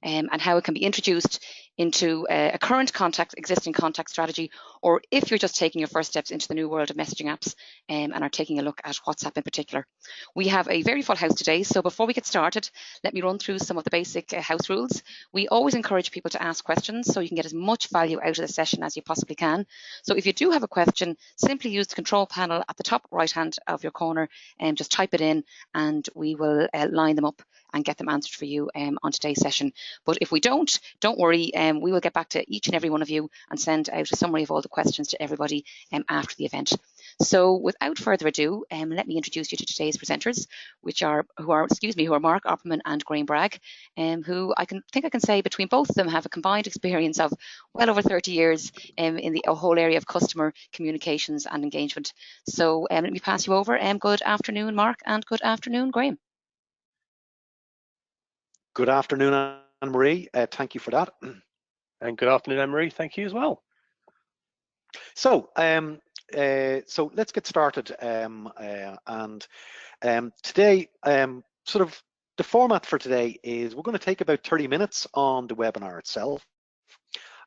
and how it can be introduced into a current existing contact strategy, or if you're just taking your first steps into the new world of messaging apps and are taking a look at WhatsApp in particular. We have a very full house today, so before we get started, let me run through some of the basic house rules. We always encourage people to ask questions so you can get as much value out of the session as you possibly can. So if you do have a question, simply use the control panel at the top right hand of your corner and just type it in, and we will line them up and get them answered for you on today's session. But if we don't worry, we will get back to each and every one of you and send out a summary of all the questions to everybody after the event. So without further ado, let me introduce you to today's presenters, who are Mark Opperman and Graham Bragg, who I can say between both of them have a combined experience of well over 30 years in the whole area of customer communications and engagement. So let me pass you over. Good afternoon, Mark, and good afternoon, Graham. Good afternoon, Anne-Marie. Thank you for that. And good afternoon, Anne-Marie. Thank you as well. So let's get started. Today, sort of the format for today is we're going to take about 30 minutes on the webinar itself.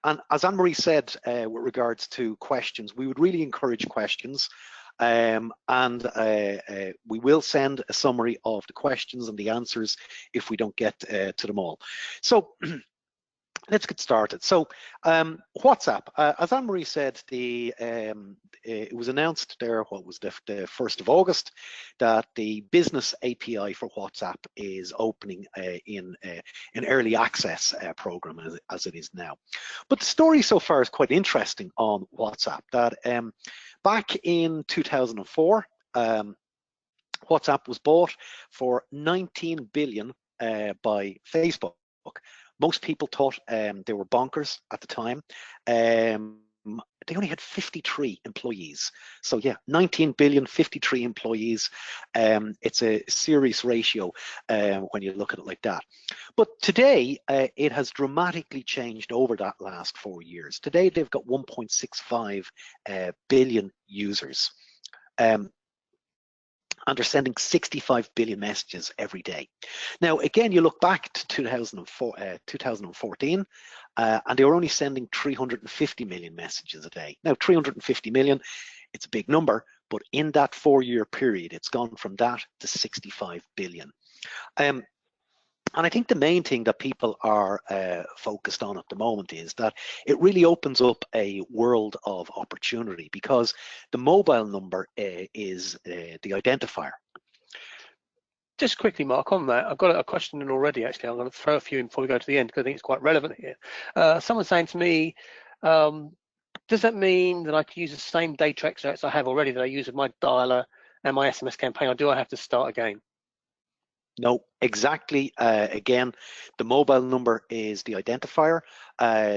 And as Anne-Marie said, with regards to questions, we would really encourage questions. We will send a summary of the questions and the answers if we don't get to them all. So let's get started. So WhatsApp, as Anne-Marie said, it was announced there, what was the 1st of August, that the business API for WhatsApp is opening in an early access program as it is now. But the story so far is quite interesting on WhatsApp, that back in 2004, WhatsApp was bought for 19 billion by Facebook. Most people thought they were bonkers at the time. They only had 53 employees. So yeah, 19 billion, 53 employees. It's a serious ratio when you look at it like that. But today, it has dramatically changed over that last 4 years. Today, they've got 1.65 billion users. And they're sending 65 billion messages every day. Now, again, you look back to 2014, and they were only sending 350 million messages a day. Now, 350 million, it's a big number, but in that 4-year period, it's gone from that to 65 billion. And I think the main thing that people are focused on at the moment is that it really opens up a world of opportunity, because the mobile number is the identifier. Just quickly, Mark, on that, I've got a question in already, actually. I'm going to throw a few in before we go to the end, because I think it's quite relevant here. Someone's saying to me, does that mean that I can use the same data extracts I have already that I use with my dialer and my SMS campaign, or do I have to start again? No, exactly. Again, the mobile number is the identifier.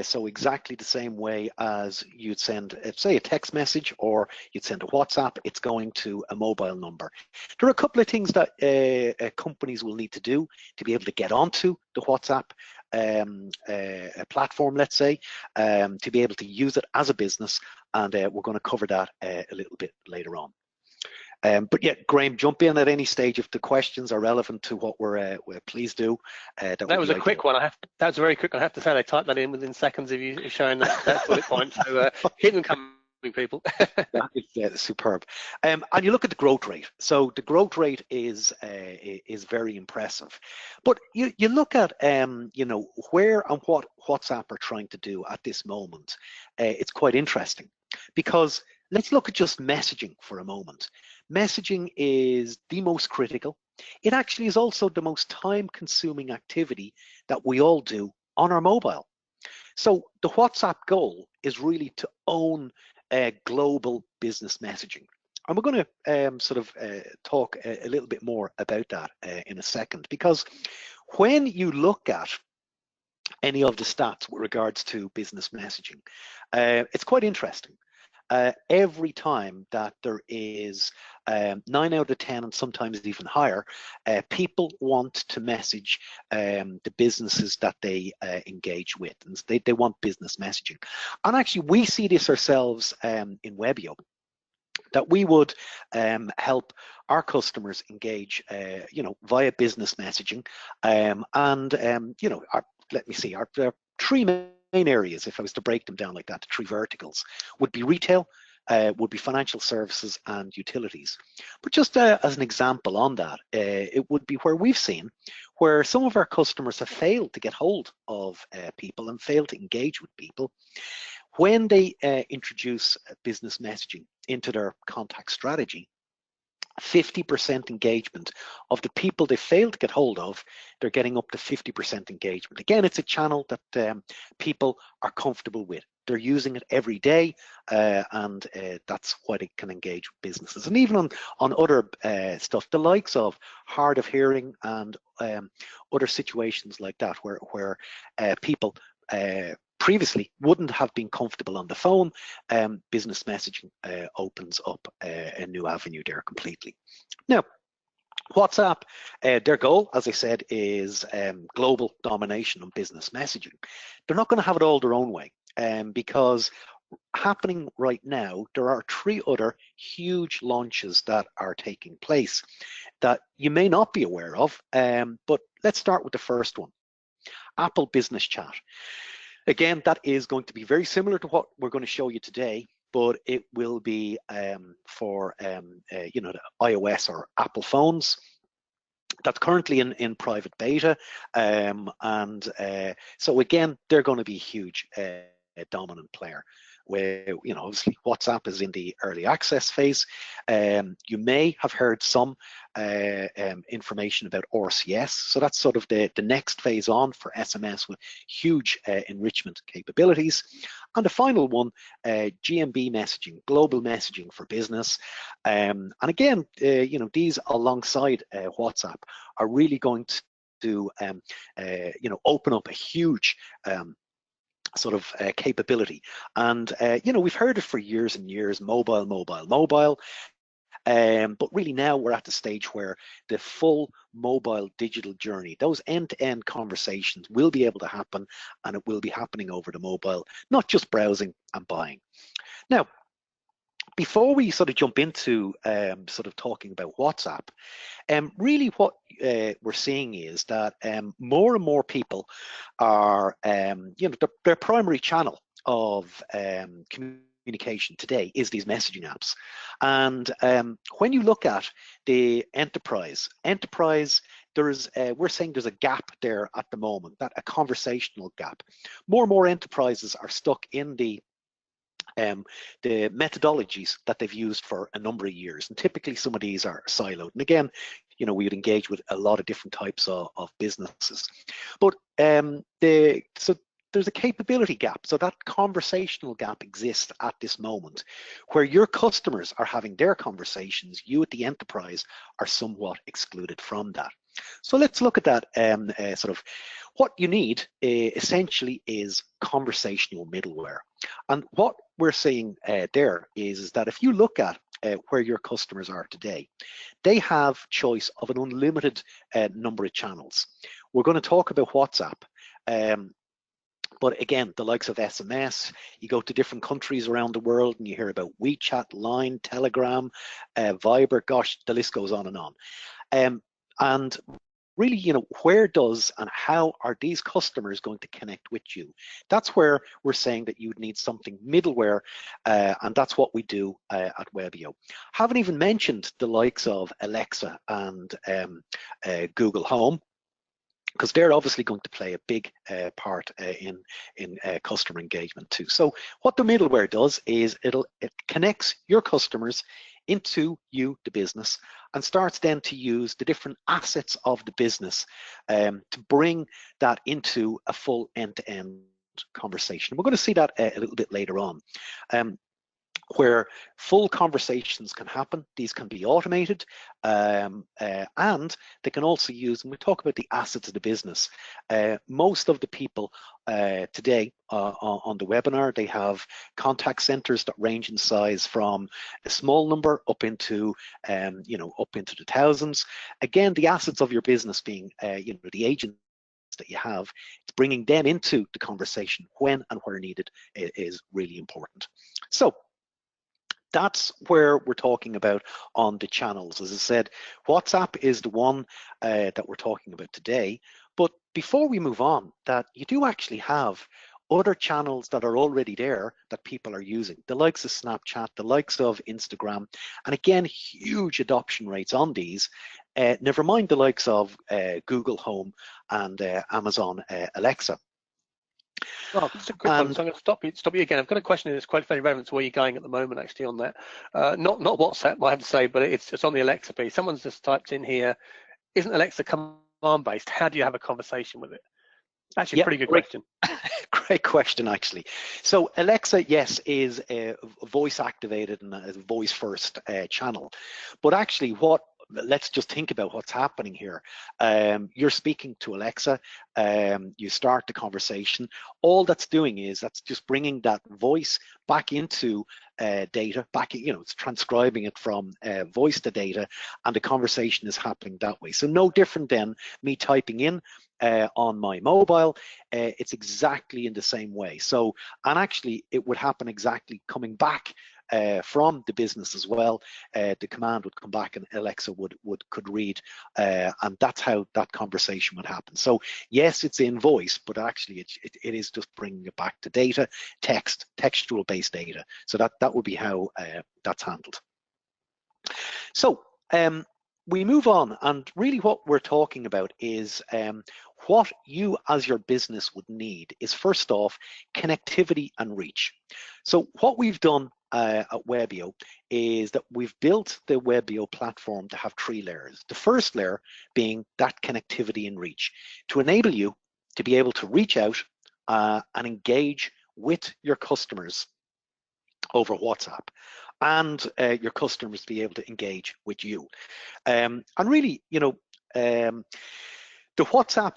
So exactly the same way as you'd send, say, a text message, or you'd send a WhatsApp, it's going to a mobile number. There are a couple of things that companies will need to do to be able to get onto the WhatsApp platform, let's say, to be able to use it as a business. And we're going to cover that a little bit later on. But yeah, Graham, jump in at any stage if the questions are relevant to what we're please do. That was a quick one. That was very quick. I have to say, they typed that in within seconds of you showing that bullet point. So keep them coming, people. That is superb. And you look at the growth rate. So the growth rate is very impressive. But you look at you know, where and what WhatsApp are trying to do at this moment. It's quite interesting, because let's look at just messaging for a moment. Messaging is the most critical. It actually is also the most time-consuming activity that we all do on our mobile. So the WhatsApp goal is really to own global business messaging. And we're going to sort of talk a little bit more about that in a second, because when you look at any of the stats with regards to business messaging, it's quite interesting. Every time that there is 9 out of 10, and sometimes even higher, people want to message the businesses that they engage with, and they want business messaging. And actually, we see this ourselves in Webio. that we would help our customers engage, via business messaging, let me see, our three main areas, if I was to break them down like that, the three verticals, would be retail, would be financial services and utilities. But just as an example on that, it would be where we've seen where some of our customers have failed to get hold of people and failed to engage with people. When they introduce business messaging into their contact strategy, 50% engagement of the people they failed to get hold of, they're getting up to 50% engagement. Again, it's a channel that people are comfortable with. They're using it every day, and that's why they can engage with businesses. And even on other stuff, the likes of hard of hearing and other situations like that, where people previously wouldn't have been comfortable on the phone, business messaging opens up a new avenue there completely. Now, WhatsApp, their goal, as I said, is global domination on business messaging. They're not going to have it all their own way, because happening right now, there are 3 other huge launches that are taking place that you may not be aware of, but let's start with the first one, Apple Business Chat. Again, that is going to be very similar to what we're going to show you today, but it will be for the iOS or Apple phones. That's currently in private beta, so again, they're going to be a huge dominant player. Where obviously WhatsApp is in the early access phase. You may have heard some information about RCS, so that's sort of the next phase on for SMS with huge enrichment capabilities. And the final one, GMB messaging, global messaging for business. And again, these alongside WhatsApp are really going to open up a huge sort of capability. And we've heard it for years and years, mobile, but really now we're at the stage where the full mobile digital journey, those end-to-end conversations will be able to happen, and it will be happening over the mobile, not just browsing and buying. Now, before we sort of jump into sort of talking about WhatsApp, really what we're seeing is that more and more people are, their primary channel of communication today is these messaging apps. And when you look at the enterprise, we're saying there's a gap there at the moment, that a conversational gap. More and more enterprises are stuck in the methodologies that they've used for a number of years, and typically some of these are siloed. And again, we would engage with a lot of different types of businesses, but so there's a capability gap. So that conversational gap exists at this moment, where your customers are having their conversations. You at the enterprise are somewhat excluded from that. So let's look at that. Sort of what you need essentially is conversational middleware. And what we're seeing there is that if you look at where your customers are today, they have choice of an unlimited number of channels. We're going to talk about WhatsApp. But again, the likes of SMS, you go to different countries around the world and you hear about WeChat, Line, Telegram, Viber, gosh, the list goes on and on. And really, where does and how are these customers going to connect with you? That's where we're saying that you would need something middleware, and that's what we do at Webio. Haven't even mentioned the likes of Alexa and Google Home, because they're obviously going to play a big part in customer engagement too. So what the middleware does is it connects your customers into you, the business, and starts then to use the different assets of the business to bring that into a full end-to-end conversation. We're going to see that a little bit later on. Where full conversations can happen. These can be automated, and they can also use, and we talk about the assets of the business. Most of the people today on the webinar, they have contact centers that range in size from a small number up into up into the thousands. Again, the assets of your business being the agents that you have, it's bringing them into the conversation when and where needed is really important. So That's where we're talking about on the channels. As I said, WhatsApp is the one that we're talking about today. But before we move on, that you do actually have other channels that are already there that people are using, the likes of Snapchat, the likes of Instagram, and again, huge adoption rates on these. Never mind the likes of Google Home and Amazon Alexa. Well, just a quick one. So I'm going to stop you again. I've got a question that's quite very relevant to where you're going at the moment, actually, on that. Not WhatsApp, I have to say, but it's on the Alexa piece. Someone's just typed in here, isn't Alexa command-based? How do you have a conversation with it? Actually, a pretty good question. Great question, actually. So Alexa, yes, is a voice activated and a voice first channel. But actually let's just think about what's happening here. You're speaking to Alexa, you start the conversation. All that's doing is that's just bringing that voice back into data, it's transcribing it from voice to data, and the conversation is happening that way. So no different than me typing in on my mobile. It's exactly in the same way. So, and actually it would happen exactly coming back from the business as well. The command would come back and Alexa could read, and that's how that conversation would happen. So yes, it's in voice, but actually it is just bringing it back to data, textual based data. So that would be how that's handled. So we move on, and really what we're talking about is what you as your business would need is, first off, connectivity and reach. So what we've done at Webio is that we've built the Webio platform to have 3 layers. The first layer being that connectivity and reach, to enable you to be able to reach out and engage with your customers over WhatsApp, and your customers to be able to engage with you. And really, the WhatsApp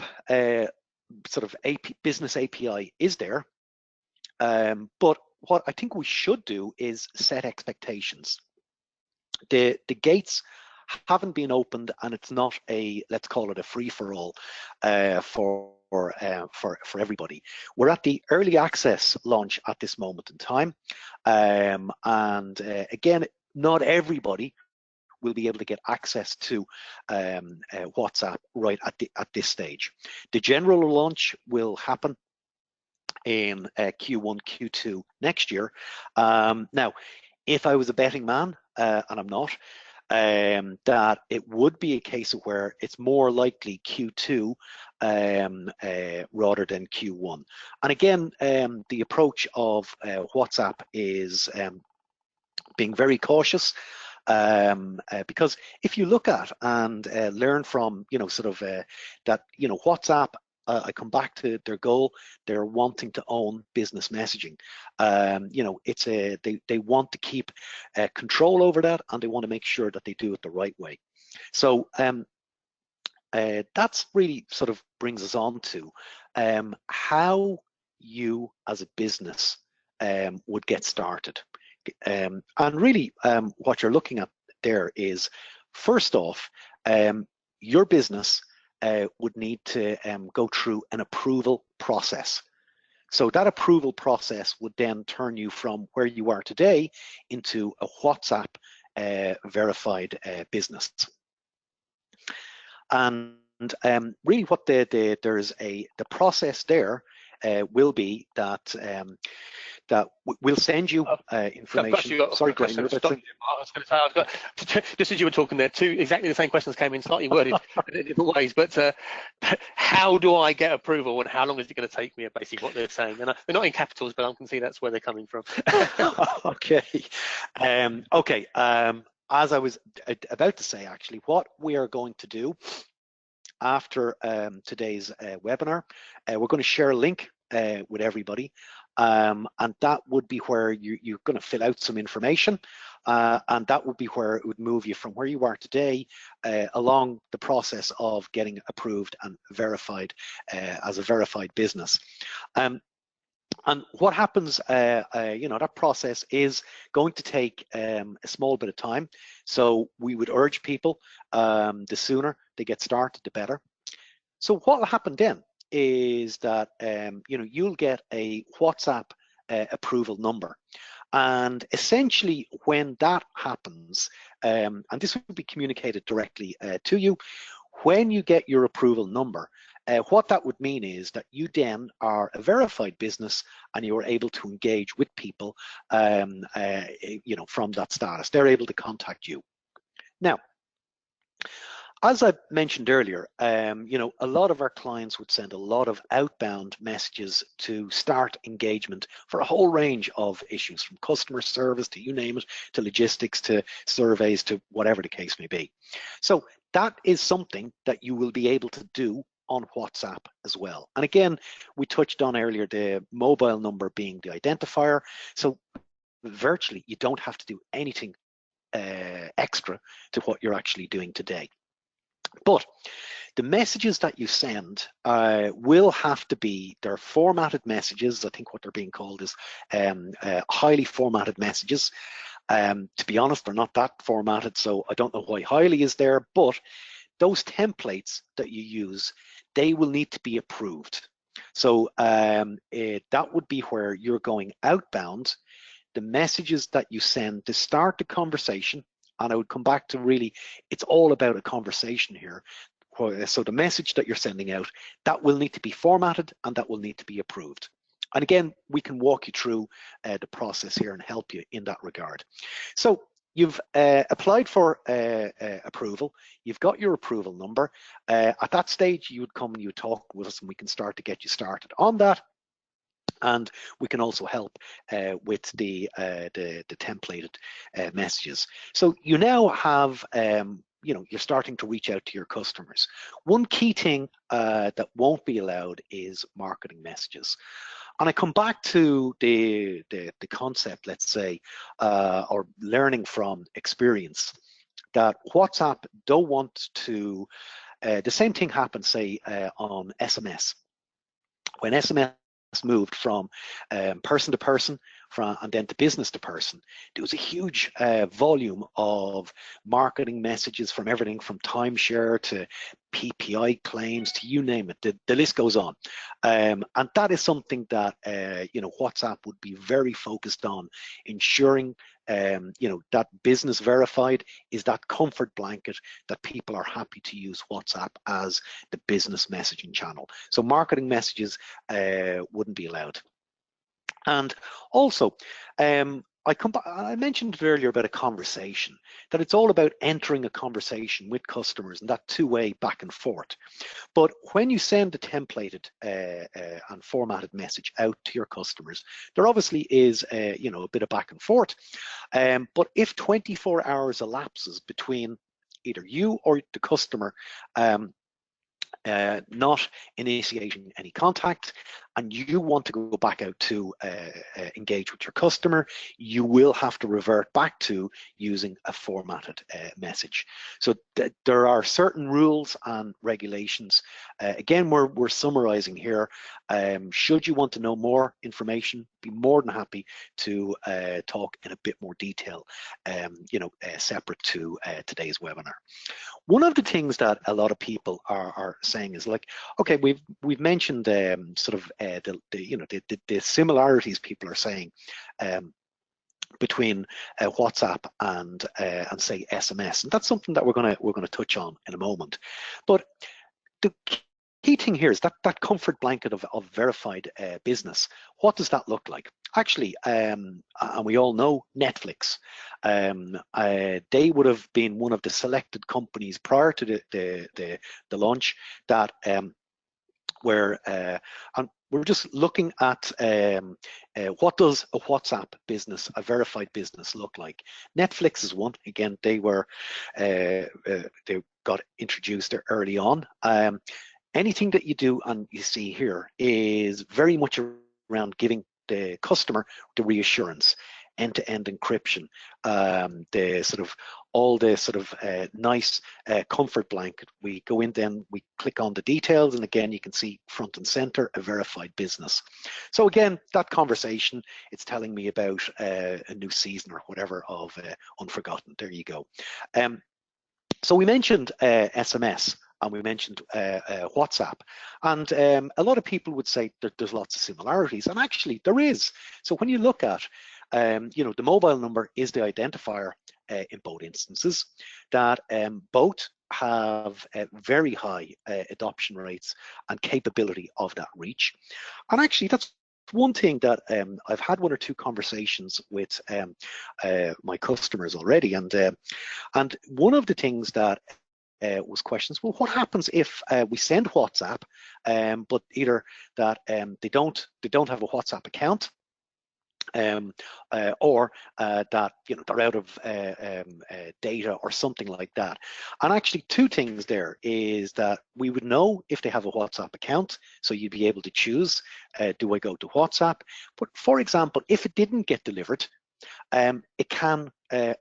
sort of business API is there, but what I think we should do is set expectations. The gates haven't been opened, and it's not let's call it a free-for-all for everybody. We're at the early access launch at this moment in time, and again, not everybody will be able to get access to WhatsApp right at this stage. The general launch will happen in Q1, Q2 next year. Now, if I was a betting man, and I'm not, that it would be a case of where it's more likely Q2 rather than Q1. And again, the approach of WhatsApp is being very cautious, because if you look at and learn from that WhatsApp, I come back to their goal. They're wanting to own business messaging. It's they want to keep control over that, and they want to make sure that they do it the right way. So that's really sort of brings us on to how you as a business would get started. And really what you're looking at there is, first off, your business would need to go through an approval process. So that approval process would then turn you from where you are today into a WhatsApp verified business. And really what there's the process there will be that that we'll send you information. Sorry, Graham. I was going to say, I've got, just as you were talking there, exactly the same questions came in, slightly worded in different ways. But how do I get approval, and how long is it going to take me? Basically, what they're saying, and they're not in capitals, but I can see that's where they're coming from. Okay. Okay. As I was about to say, actually, what we are going to do after today's webinar, we're going to share a link with everybody, and that would be where you're going to fill out some information, and that would be where it would move you from where you are today along the process of getting approved and verified as a verified business. And what happens, that process is going to take a small bit of time. So we would urge people, the sooner they get started, the better. So what will happen then is that, you'll get a WhatsApp approval number. And essentially, when that happens, and this will be communicated directly to you, when you get your approval number, what that would mean is that you then are a verified business and you are able to engage with people, you know, from that status. They're able to contact you. Now, as I mentioned earlier, you know, a lot of our clients would send a lot of outbound messages to start engagement for a whole range of issues, from customer service to you name it, to logistics, to surveys, to whatever the case may be. So that is something that you will be able to do on WhatsApp as well. And again, we touched on earlier the mobile number being the identifier. So virtually you don't have to do anything extra to what you're actually doing today. But the messages that you send will have to be, they're formatted messages. I think what they're being called is highly formatted messages. To be honest, they're not that formatted, so I don't know why highly is there, but those templates that you use, they will need to be approved. So that would be where you're going outbound. The messages that you send to start the conversation, and I would come back to really, it's all about a conversation here. So the message that you're sending out, that will need to be formatted and that will need to be approved. And again, we can walk you through the process here and help you in that regard. So you've applied for approval, you've got your approval number. At that stage, you would come and you would talk with us and we can start to get you started on that. And we can also help with the templated messages. So you now have, you know, you're starting to reach out to your customers. One key thing that won't be allowed is marketing messages. And I come back to the concept, let's say, or learning from experience, that WhatsApp don't want to, the same thing happens, say, on SMS. When SMS moved from person to person and then to business to person, there was a huge volume of marketing messages from everything from timeshare to PPI claims to you name it. The list goes on. And that is something that you know, WhatsApp would be very focused on ensuring you know, that business verified is that comfort blanket that people are happy to use WhatsApp as the business messaging channel. So marketing messages wouldn't be allowed. And also, I mentioned earlier about a conversation, that it's all about entering a conversation with customers and that two-way back and forth. But when you send a templated and formatted message out to your customers, there obviously is you know, a bit of back and forth. But if 24 hours elapses between either you or the customer not initiating any contact, and you want to go back out to engage with your customer, you will have to revert back to using a formatted message. So there are certain rules and regulations. Again, we're summarizing here. Should you want to know more information, be more than happy to talk in a bit more detail, you know, separate to today's webinar. One of the things that a lot of people are saying is like, okay, we've mentioned sort of you know, the similarities people are saying between WhatsApp and say SMS, and that's something that we're gonna touch on in a moment. But the key thing here is that comfort blanket of verified business. What does that look like? Actually, and we all know Netflix. They would have been one of the selected companies prior to the launch that where and we're just looking at what does a WhatsApp business, a verified business, look like. Netflix is one. Again, they were they got introduced there early on. Anything that you do and you see here is very much around giving the customer the reassurance, end-to-end encryption, the sort of all the sort of nice comfort blanket. We go in, then we click on the details, and again you can see front and center a verified business. So again, that conversation, it's telling me about a new season or whatever of Unforgotten. There you go. So we mentioned SMS. And we mentioned WhatsApp, and a lot of people would say that there's lots of similarities, and actually there is. So when you look at the mobile number is the identifier in both instances, that both have very high adoption rates and capability of that reach. And actually, that's one thing that I've had one or two conversations with my customers already, and one of the things that was questions, well, what happens if we send WhatsApp, but either that they don't have a WhatsApp account, or that they're out of data or something like that. And actually, two things there is that we would know if they have a WhatsApp account, so you'd be able to choose, do I go to WhatsApp? But for example, if it didn't get delivered, it can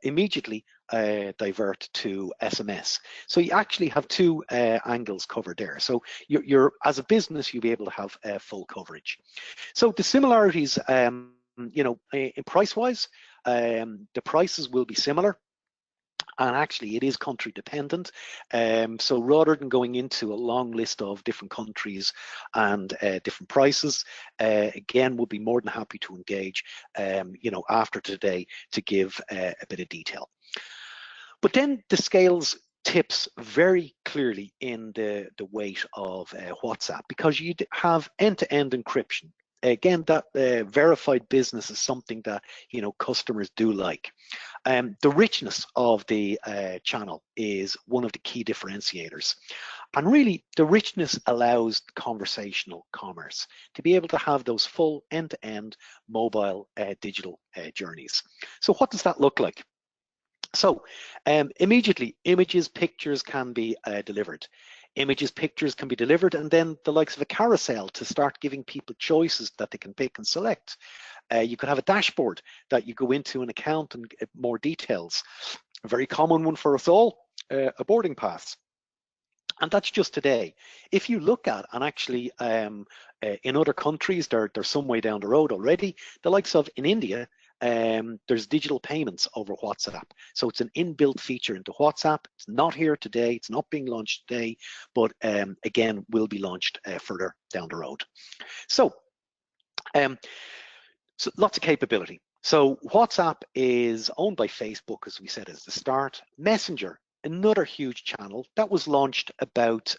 immediately divert to SMS. So you actually have two angles covered there. So you're as a business, you'll be able to have full coverage. So the similarities, in price-wise, the prices will be similar. And actually, it is country dependent. So rather than going into a long list of different countries and different prices, again, we'll be more than happy to engage, after today to give a bit of detail. But then the scales tips very clearly in the weight of WhatsApp, because you have end-to-end encryption. Again, that verified business is something that customers do like. The richness of the channel is one of the key differentiators, and really the richness allows conversational commerce to be able to have those full end-to-end mobile digital journeys. So what does that look like? So immediately, images, pictures can be delivered. Images, pictures can be delivered, and then the likes of a carousel to start giving people choices that they can pick and select. You could have a dashboard that you go into an account and get more details. A very common one for us all, a boarding pass. And that's just today. If you look at, and actually in other countries, they're some way down the road already, the likes of in India, there's digital payments over WhatsApp. So it's an inbuilt feature into WhatsApp. It's not here today. It's not being launched today, but again, will be launched further down the road. So lots of capability. So WhatsApp is owned by Facebook, as we said, as the start. Messenger, another huge channel that was launched about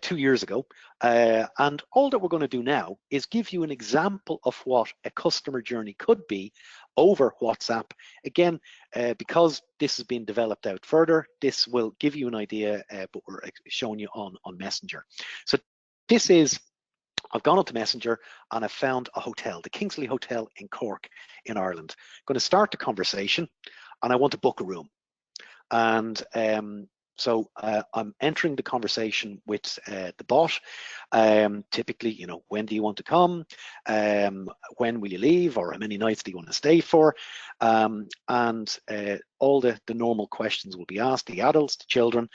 2 years ago. And all that we're going to do now is give you an example of what a customer journey could be over WhatsApp. Again, because this has been developed out further, this will give you an idea, but we're showing you on Messenger. So this is, I've gone onto Messenger and I've found a hotel, the Kingsley Hotel in Cork in Ireland. I'm going to start the conversation and I want to book a room. And so I'm entering the conversation with the bot. Typically, when do you want to come? When will you leave? Or how many nights do you want to stay for? And all the normal questions will be asked, the adults, the children.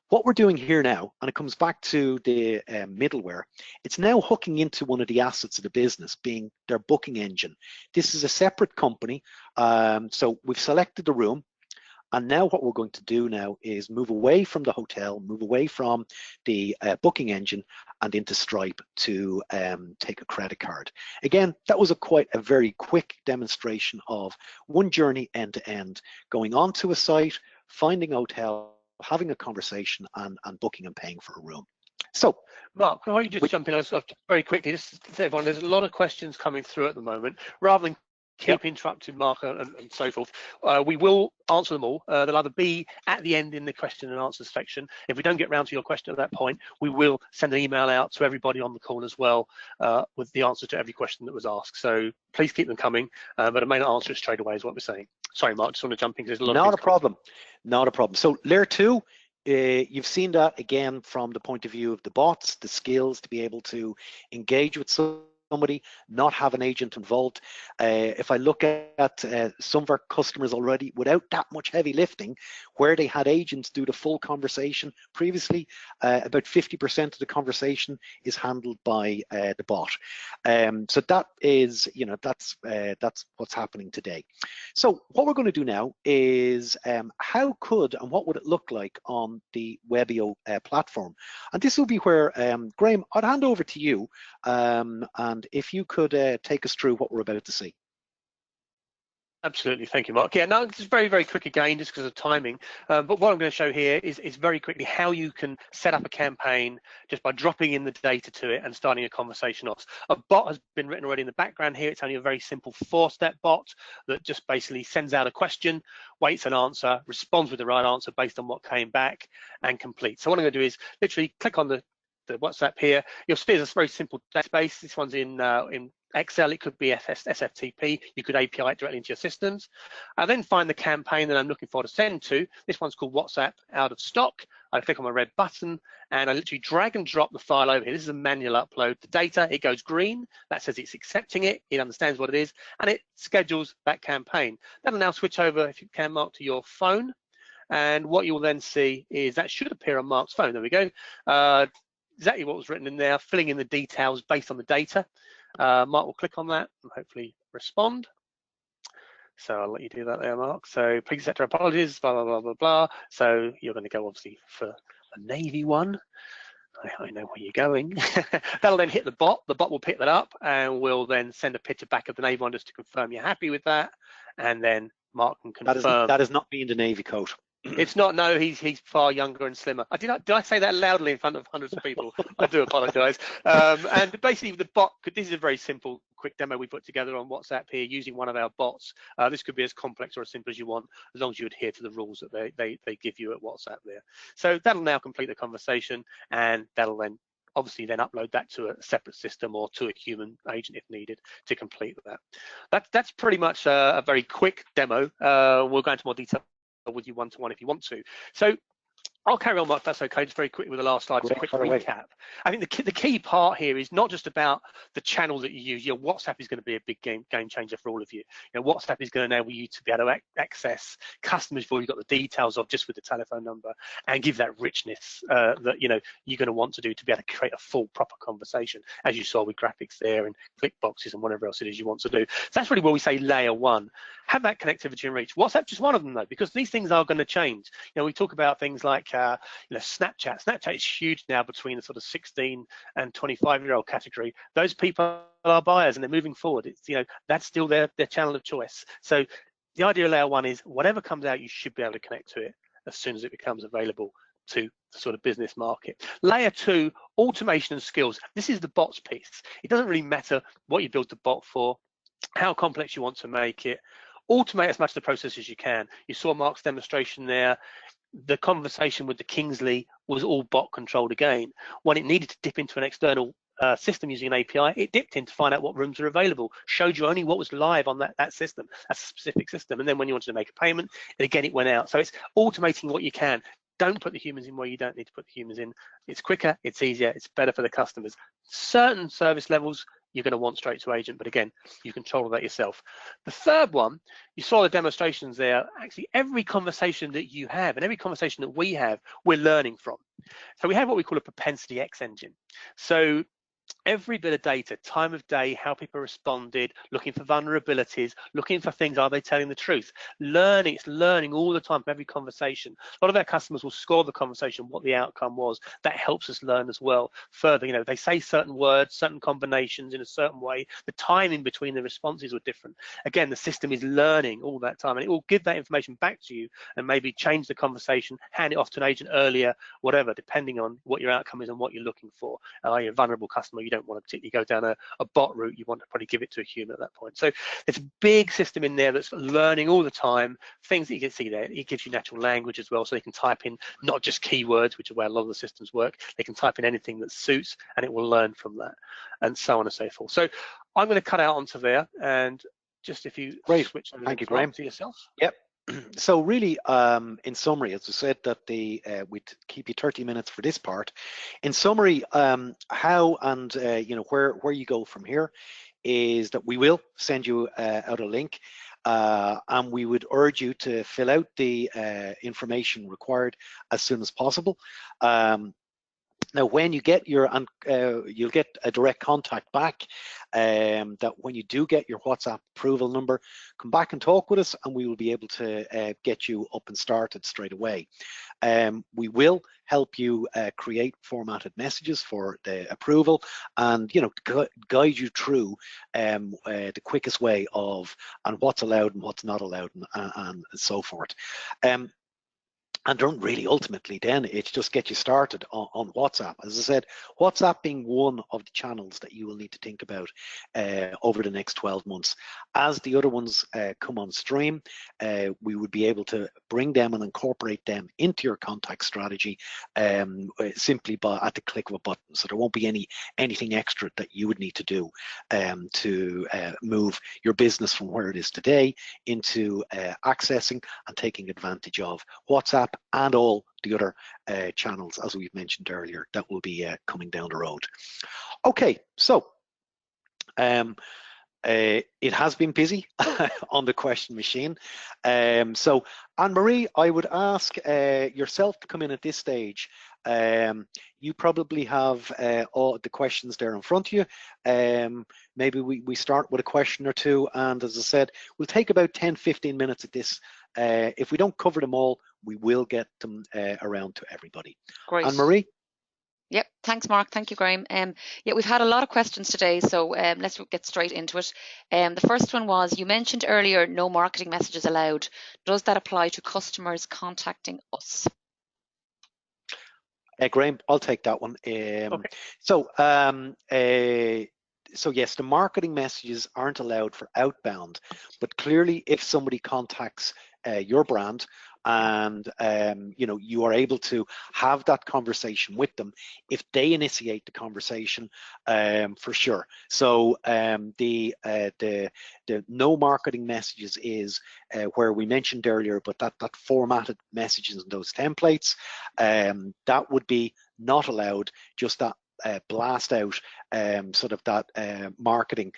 What we're doing here now, and it comes back to the middleware, it's now hooking into one of the assets of the business, being their booking engine. This is a separate company. So we've selected the room. And now what we're going to do now is move away from the hotel, move away from the booking engine and into Stripe to take a credit card. Again, that was quite a very quick demonstration of one journey end to end, going onto a site, finding a hotel, having a conversation and booking and paying for a room. So, Mark, can I just jump in very quickly? Just to everyone, there's a lot of questions coming through at the moment. Rather than keep interrupting Mark and so forth, we will answer them all. They'll either be at the end in the question and answer section. If we don't get round to your question at that point, we will send an email out to everybody on the call as well with the answer to every question that was asked. So please keep them coming, but I may not answer it straight away is what we're saying. Sorry, Mark, just want to jump in because there's a lot Not a problem. Not a problem. So layer 2, you've seen that again from the point of view of the bots, the skills to be able to engage with somebody, not have an agent involved. If I look at some of our customers already without that much heavy lifting, where they had agents do the full conversation previously, about 50% of the conversation is handled by the bot. So that is, that's what's happening today. So what we're going to do now is how could and what would it look like on the Webio platform? And this will be where, Graham, I'd hand over to you, and if you could take us through what we're about to see. Absolutely, thank you, Mark. Yeah, no, just very, very quick again, just because of timing. But what I'm going to show here is very quickly how you can set up a campaign just by dropping in the data to it and starting a conversation off. A bot has been written already in the background here. It's only a very simple 4-step bot that just basically sends out a question, waits an answer, responds with the right answer based on what came back, and completes. So what I'm going to do is literally click on the WhatsApp here. You'll see it's a very simple database. This one's in Excel, it could be SFTP, you could API it directly into your systems. I then find the campaign that I'm looking for to send to. This one's called WhatsApp out of stock. I click on my red button and I literally drag and drop the file over here. This is a manual upload. The data, it goes green. That says it's accepting it. It understands what it is and it schedules that campaign. That'll now switch over, if you can, Mark, to your phone. And what you'll then see is that should appear on Mark's phone. There we go. Exactly what was written in there, filling in the details based on the data. Mark will click on that and hopefully respond. So I'll let you do that there, Mark. So please accept our apologies, blah, blah, blah, blah, blah. So you're going to go obviously for a Navy one. I know where you're going. That'll then hit the bot. The bot will pick that up and will then send a picture back of the Navy one just to confirm you're happy with that. And then Mark can confirm. That is not me in the Navy coat. It's not, no, he's far younger and slimmer. Did I say that loudly in front of hundreds of people? I do apologise. And basically the bot, this is a very simple, quick demo we put together on WhatsApp here using one of our bots. This could be as complex or as simple as you want, as long as you adhere to the rules that they give you at WhatsApp there. So that'll now complete the conversation and that'll then obviously then upload that to a separate system or to a human agent if needed to complete that. That's pretty much a very quick demo. We'll go into more detail with you one-to-one if you want to. So I'll carry on, Mark, if that's okay, just very quickly with the last slide, just a quick recap. I think the key part here is not just about the channel that you use. Your WhatsApp is going to be a big game changer for all of you. WhatsApp is going to enable you to be able to access customers you've already got the details of just with the telephone number and give that richness that you're going to want to do to be able to create a full proper conversation, as you saw with graphics there and click boxes and whatever else it is you want to do. So that's really where we say layer one. Have that connectivity and reach. WhatsApp just one of them though, because these things are going to change. We talk about things like Snapchat. Snapchat is huge now between the sort of 16 and 25-year-old category. Those people are buyers and they're moving forward. It's that's still their channel of choice. So the idea of layer one is whatever comes out, you should be able to connect to it as soon as it becomes available to the sort of business market. Layer two, automation and skills. This is the bots piece. It doesn't really matter what you build the bot for, how complex you want to make it. Automate as much of the process as you can. You saw Mark's demonstration there. The conversation with the Kingsley was all bot controlled again. When it needed to dip into an external system using an API, it dipped in to find out what rooms are available, showed you only what was live on that system, that's a specific system. And then when you wanted to make a payment, again, it went out. So it's automating what you can. Don't put the humans in where you don't need to put the humans in. It's quicker, it's easier, it's better for the customers. Certain service levels, you're going to want straight to agent, but again, you control that yourself. The third one, you saw the demonstrations there. Actually, every conversation that you have and every conversation that we have, we're learning from. So we have what we call a propensity X engine. So every bit of data, time of day, how people responded, looking for vulnerabilities, looking for things, are they telling the truth? Learning, it's learning all the time from every conversation. A lot of our customers will score the conversation, what the outcome was. That helps us learn as well. Further, they say certain words, certain combinations in a certain way. The timing between the responses were different. Again, the system is learning all that time and it will give that information back to you and maybe change the conversation, hand it off to an agent earlier, whatever, depending on what your outcome is and what you're looking for. You're a vulnerable customer, you don't want to particularly go down a bot route, you want to probably give it to a human at that point. So it's a big system in there that's learning all the time, things that you can see there. It gives you natural language as well, so they can type in not just keywords, which is where a lot of the systems work. They can type in anything that suits and it will learn from that, and so on and so forth. So I'm going to cut out onto there, and just if you switch Thank you, Graham. to yourself. Yep. So really, in summary, as I said, that we'd keep you 30 minutes for this part. In summary, how and where you go from here is that we will send you out a link, and we would urge you to fill out the information required as soon as possible. Now, when you get your, you'll get a direct contact back, that when you do get your WhatsApp approval number, come back and talk with us, and we will be able to get you up and started straight away. We will help you create formatted messages for the approval, and guide you through the quickest way of and what's allowed and what's not allowed, and so forth. And don't really, ultimately, then it's just get you started on WhatsApp. As I said, WhatsApp being one of the channels that you will need to think about over the next 12 months. As the other ones come on stream, we would be able to bring them and incorporate them into your contact strategy simply at the click of a button. So there won't be anything extra that you would need to do to move your business from where it is today into accessing and taking advantage of WhatsApp and all the other channels, as we've mentioned earlier, that will be coming down the road. Okay, so it has been busy on the question machine. So Anne-Marie, I would ask yourself to come in at this stage. You probably have all the questions there in front of you. Maybe we start with a question or two, and as I said, we'll take about 10-15 minutes at this. If we don't cover them all, we will get them around to everybody. Great. Anne-Marie? Yep, thanks, Mark. Thank you, Graham. Yeah, we've had a lot of questions today, so let's get straight into it. The first one was, you mentioned earlier no marketing messages allowed. Does that apply to customers contacting us? Graham, I'll take that one. Okay. So yes, the marketing messages aren't allowed for outbound, but clearly if somebody contacts your brand and you are able to have that conversation with them, if they initiate the conversation, for sure. So the no marketing messages is where we mentioned earlier, but that formatted messages and those templates, that would be not allowed. Just that blast out sort of that marketing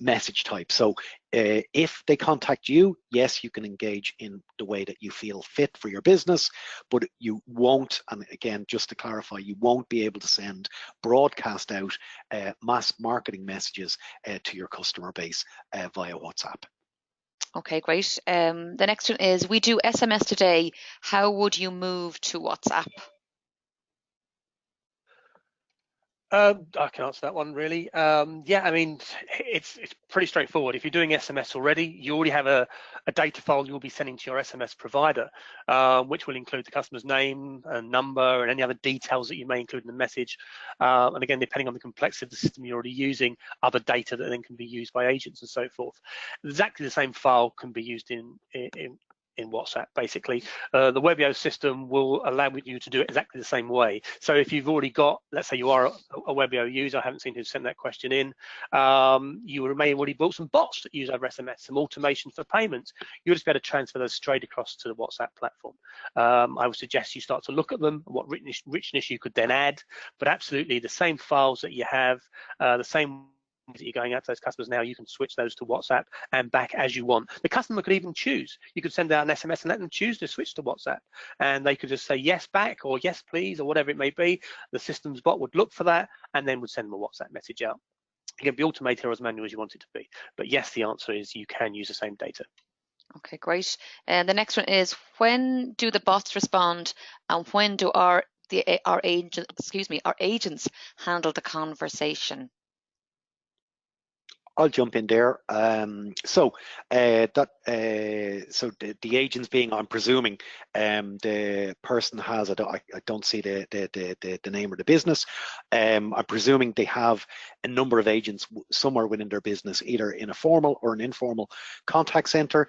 message type. So if they contact you, yes, you can engage in the way that you feel fit for your business, but you won't, and again, just to clarify, you won't be able to send broadcast out mass marketing messages to your customer base via WhatsApp. Okay, great. The next one is, we do SMS today. How would you move to WhatsApp? I can answer that one, really. Yeah, I mean, it's pretty straightforward. If you're doing SMS already, you already have a data file you'll be sending to your SMS provider, which will include the customer's name and number and any other details that you may include in the message. And again, depending on the complexity of the system you're already using, other data that then can be used by agents and so forth. Exactly the same file can be used in WhatsApp, basically. The Webio system will allow you to do it exactly the same way. So if you've already got, let's say you are a Webio user, I haven't seen who sent that question in, you may have already built some bots that use over SMS, some automation for payments. You'll just be able to transfer those straight across to the WhatsApp platform. I would suggest you start to look at them, what richness you could then add, but absolutely the same files that you have, the same that you're going out to those customers now, you can switch those to WhatsApp and back as you want. The customer could even choose. You could send out an SMS and let them choose to switch to WhatsApp, and they could just say yes back or yes please or whatever it may be. The system's bot would look for that and then would send them a WhatsApp message out. It can be automated or as manual as you want it to be, but yes, the answer is you can use the same data. Okay, great. And the next one is, when do the bots respond, and when do our agents handle the conversation? I'll jump in there. So the agents being, I'm presuming, the person has, I don't see the name of the business. I'm presuming they have a number of agents somewhere within their business, either in a formal or an informal contact center.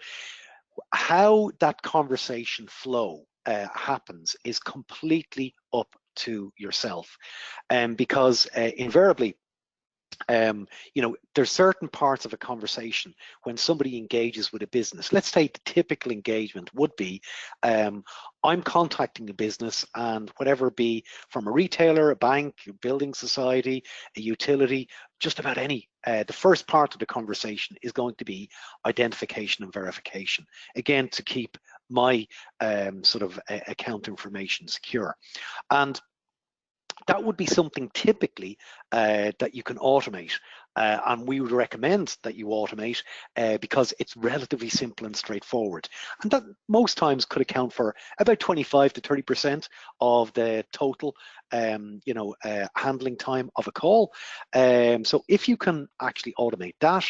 How that conversation flow happens is completely up to yourself, because invariably, there's certain parts of a conversation when somebody engages with a business. Let's say the typical engagement would be, I'm contacting a business, and whatever it be, from a retailer, a bank, a building society, a utility, just about any, the first part of the conversation is going to be identification and verification. Again, to keep my sort of account information secure. And that would be something typically that you can automate. And we would recommend that you automate because it's relatively simple and straightforward. And that most times could account for about 25 to 30% of the total handling time of a call. So if you can actually automate that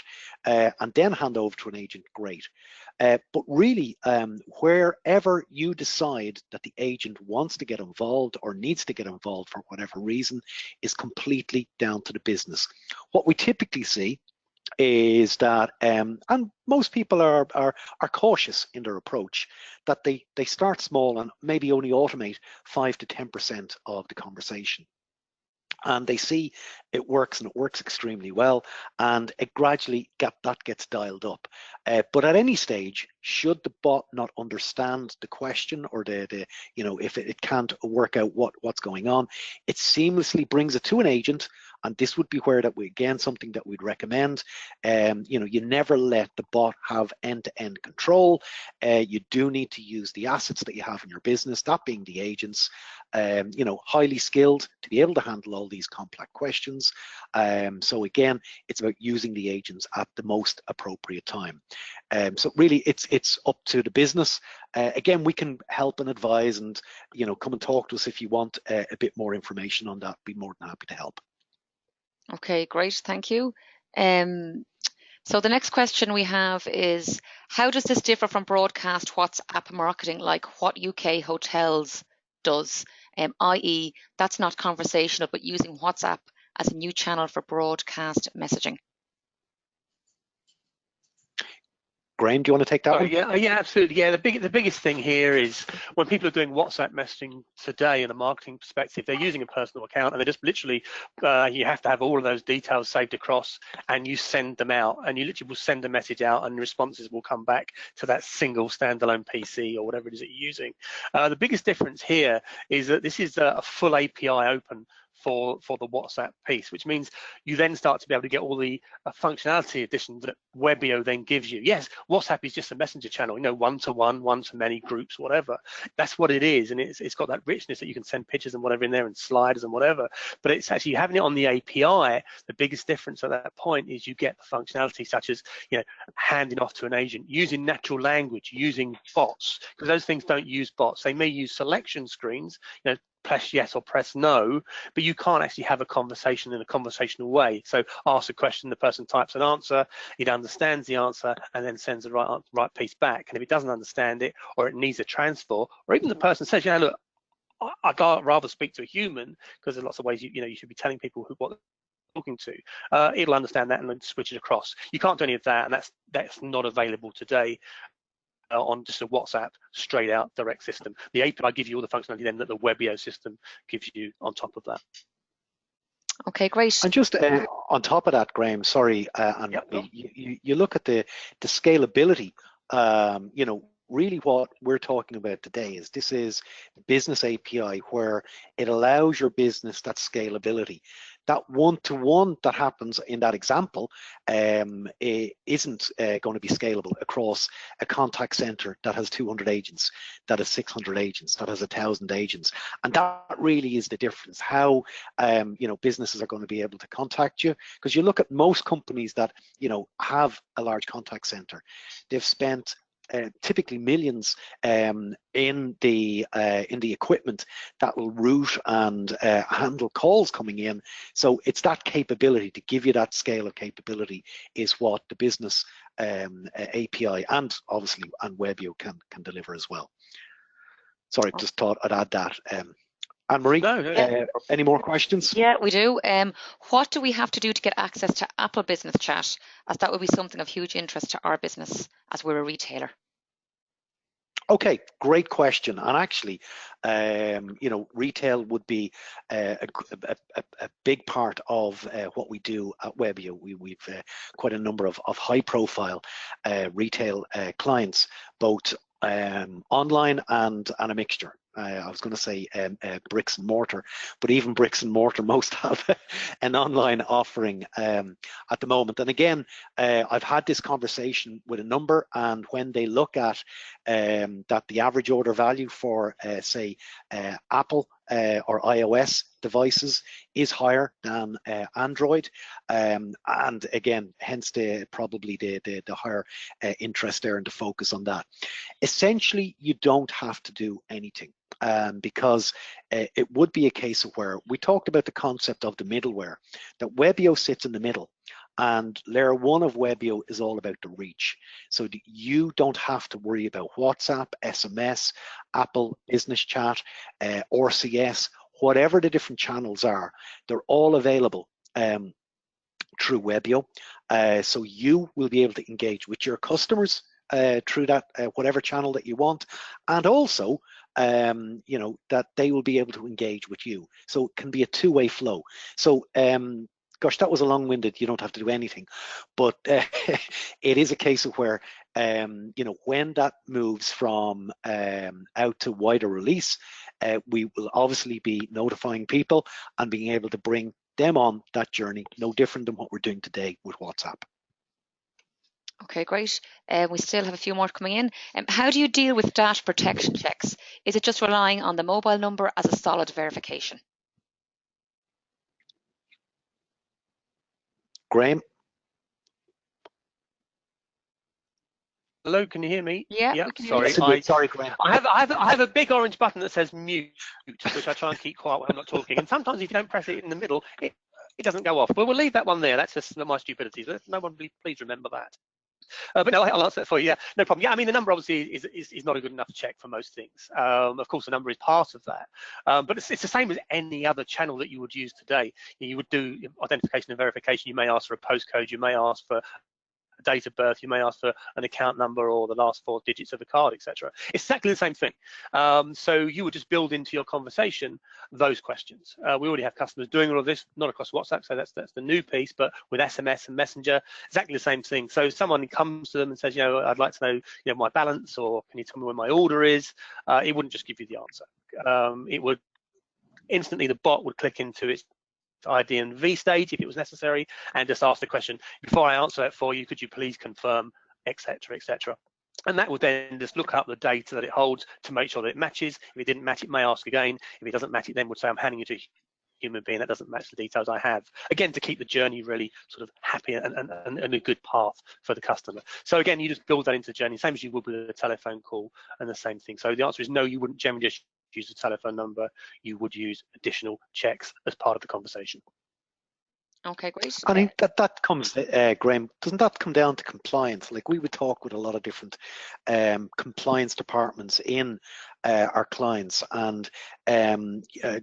and then hand over to an agent, great. But really, wherever you decide that the agent wants to get involved or needs to get involved for whatever reason is completely down to the business. What we typically see is that, and most people are cautious in their approach, that they start small and maybe only automate 5 to 10% of the conversation. And they see it works, and it works extremely well, and it gradually gets dialed up. But at any stage, should the bot not understand the question, or if it can't work out what's going on, it seamlessly brings it to an agent. And this would be where something that we'd recommend. You never let the bot have end-to-end control. You do need to use the assets that you have in your business, that being the agents, highly skilled to be able to handle all these complex questions. So again, it's about using the agents at the most appropriate time. So really, it's up to the business. Again, we can help and advise, and come and talk to us if you want a bit more information on that. Be more than happy to help. Okay, great, thank you. So the next question we have is, how does this differ from broadcast WhatsApp marketing like what UK Hotels does, i.e. that's not conversational but using WhatsApp as a new channel for broadcast messaging? Graham, do you want to take that one? Yeah, absolutely. Yeah, the biggest thing here is when people are doing WhatsApp messaging today in a marketing perspective, they're using a personal account, and they're just literally, you have to have all of those details saved across, and you send them out, and you literally will send a message out, and responses will come back to that single standalone PC or whatever it is that you're using. The biggest difference here is that this is a full API open for the WhatsApp piece, which means you then start to be able to get all the functionality additions that Webio then gives you. Yes, WhatsApp is just a messenger channel, one-to-one, one-to-many groups, whatever. That's what it is, and it's got that richness that you can send pictures and whatever in there, and sliders and whatever. But it's actually having it on the API. The biggest difference at that point is you get the functionality such as handing off to an agent, using natural language, using bots, because those things don't use bots. They may use selection screens, press yes or press no, but you can't actually have a conversation in a conversational way. So ask a question, the person types an answer, it understands the answer, and then sends the right piece back. And if it doesn't understand it, or it needs a transfer, or even the person says, look, I'd rather speak to a human, because there's lots of ways you should be telling people what they're talking to. It'll understand that and then switch it across. You can't do any of that, and that's not available today on just a WhatsApp straight out direct system. The API gives you all the functionality then that the Webio system gives you on top of that. Okay, great. And just on top of that, Graham, sorry, and you look at the scalability. Really what we're talking about today is this is business API, where it allows your business that scalability. That one-to-one that happens in that example isn't going to be scalable across a contact center that has 200 agents, that has 600 agents, that has 1,000 agents. And that really is the difference, how businesses are going to be able to contact you. Because you look at most companies that have a large contact center, they've spent typically millions in the equipment that will route and handle calls coming in. So it's that capability to give you that scale of capability is what the business API and obviously Webio can deliver as well. Sorry, just thought I'd add that. Anne-Marie, any more questions? Yeah, we do. What do we have to do to get access to Apple Business Chat, as that would be something of huge interest to our business as we're a retailer? Okay, great question. And actually, retail would be a big part of what we do at Webio. We've quite a number of high-profile retail clients, both online and a mixture. I was going to say bricks and mortar, but even bricks and mortar, most have an online offering at the moment. And again, I've had this conversation with a number, and when they look at that the average order value for, say, Apple or iOS devices is higher than Android, and again, hence probably the higher interest there and the focus on that. Essentially, you don't have to do anything, because it would be a case of where we talked about the concept of the middleware, that Webio sits in the middle. And layer 1 of Webio is all about the reach. So you don't have to worry about WhatsApp, SMS, Apple Business Chat, RCS, whatever the different channels are, they're all available through Webio. So you will be able to engage with your customers through that, whatever channel that you want, and also you know, that they will be able to engage with you. So it can be a two-way flow. So gosh, that was a long-winded, you don't have to do anything, but it is a case of where, you know, when that moves from out to wider release, we will obviously be notifying people and being able to bring them on that journey, no different than what we're doing today with WhatsApp. Okay, great. We still have a few more coming in. How do you deal with data protection checks? Is it just relying on the mobile number as a solid verification? Graham? Hello, can you hear me? Yeah, Yep, we can hear sorry. you. Sorry, Graham. I have a big orange button that says mute, which I try and keep quiet when I'm not talking. And sometimes if you don't press it in the middle, it doesn't go off. But we'll leave that one there. That's just my stupidity. No one, please remember that. But no, I'll answer that for you. Yeah, no problem. Yeah, I mean, the number obviously is not a good enough check for most things. Of course, the number is part of that. But it's the same as any other channel that you would use today. You would do identification and verification. You may ask for a postcode. You may ask for a date of birth, you may ask for an account number or the last 4 digits of the card, etc. It's exactly the same thing. So you would just build into your conversation those questions. We already have customers doing all of this, not across WhatsApp, so that's the new piece, but with SMS and Messenger, exactly the same thing. So someone comes to them and says, you know, I'd like to know, you know, my balance, or can you tell me when my order is? It wouldn't just give you the answer. It would instantly, the bot would click into its ID and V stage if it was necessary, and just ask the question, before I answer that for you, could you please confirm, etc., etc. And that would then just look up the data that it holds to make sure that it matches. If it didn't match, it may ask again. If it doesn't match, it then would say, I'm handing you to a human being that doesn't match the details I have. Again, to keep the journey really sort of happy and a good path for the customer. So again, you just build that into the journey, same as you would with a telephone call, and the same thing. So the answer is no, you wouldn't generally just use the telephone number. You would use additional checks as part of the conversation. Okay, great. I mean, that comes, Graham, doesn't that come down to compliance? Like, we would talk with a lot of different compliance departments in our clients, and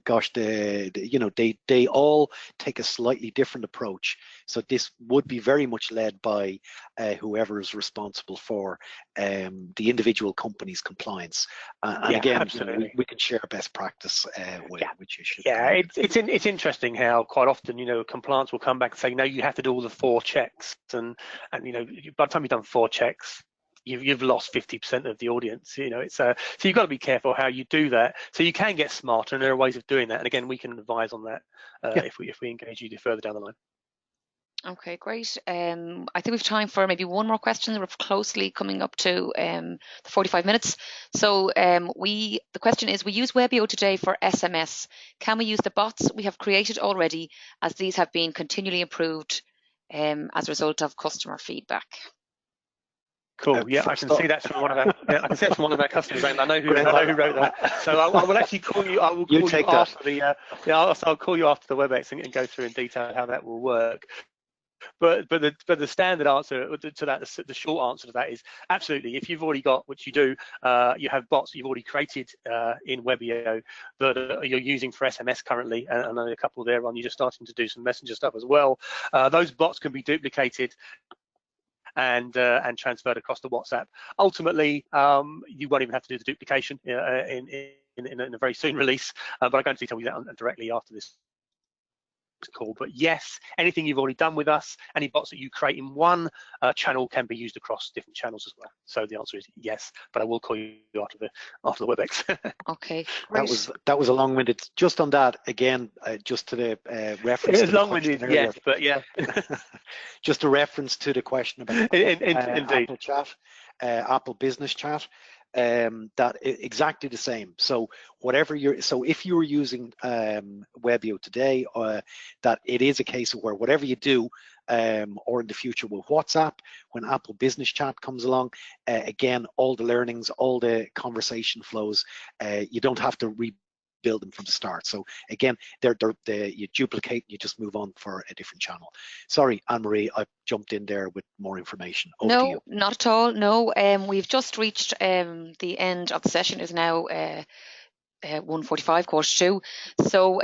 gosh, you know, they all take a slightly different approach. So this would be very much led by whoever is responsible for the individual company's compliance. And again, you know, we can share best practice with you. Yeah, it's interesting how quite often, you know, compliance will come back and say, no, you have to do all the 4 checks, and you know, by the time you've done 4 checks, you've lost 50% of the audience. You know, it's so you've got to be careful how you do that. So you can get smarter, and there are ways of doing that. And again, we can advise on that if we engage you further down the line. Okay, great. I think we've time for maybe one more question. We're closely coming up to the 45 minutes. So the question is, we use Webio today for SMS. Can we use the bots we have created already, as these have been continually improved as a result of customer feedback? Cool. Yeah, I can see that's from one of our. Yeah, I can see that's from one of our customers, and I know who wrote that. So I will actually call you. I will call you after the. I'll call you after the WebEx and go through in detail how that will work. But the standard answer to that, the short answer to that is absolutely. If you've already got, which you do, you have bots you've already created in Webio that you're using for SMS currently, and I know a couple there on. You're just starting to do some Messenger stuff as well. Those bots can be duplicated and transferred across to WhatsApp. Ultimately, you won't even have to do the duplication in a very soon release, but I'm going to tell you that directly after this call. But yes, anything you've already done with us, any bots that you create in one channel can be used across different channels as well. So the answer is yes, but I will call you after the WebEx. Okay, great. That was a long-winded. Just on that again, just to the reference. It's long-winded, yes, but yeah. Just a reference to the question about indeed. Apple Chat, Apple Business Chat. that exactly the same. So whatever if you were using Webio today, that it is a case of where whatever you do, or in the future with WhatsApp, when Apple Business Chat comes along, again, all the learnings, all the conversation flows, you don't have to rebuild them from the start. So again, you duplicate, you just move on for a different channel. Sorry, Anne-Marie, I jumped in there with more information. Over to you. No, not at all. No, we've just reached the end of the session. Is now 1:45, 1:45. So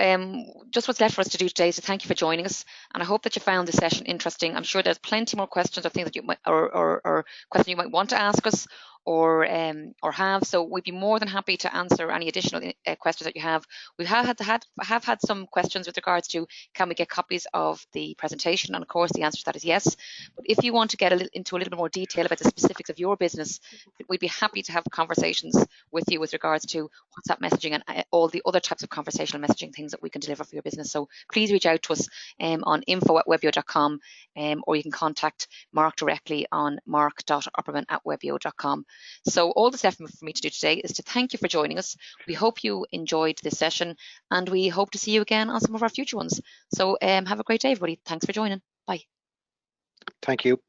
just what's left for us to do today is to thank you for joining us, and I hope that you found this session interesting. I'm sure there's plenty more questions or things that you might or questions you might want to ask us or have. So we'd be more than happy to answer any additional questions that you have. We have had some questions with regards to can we get copies of the presentation, and of course the answer to that is yes. But if you want to get into a little bit more detail about the specifics of your business, we'd be happy to have conversations with you with regards to WhatsApp messaging and all the other types of conversational messaging things that we can deliver for your business. So please reach out to us on info@webio.com, or you can contact Mark directly on mark.opperman@webio.com. So all that's left for me to do today is to thank you for joining us. We hope you enjoyed this session, and we hope to see you again on some of our future ones. So have a great day, everybody. Thanks for joining. Bye. Thank you.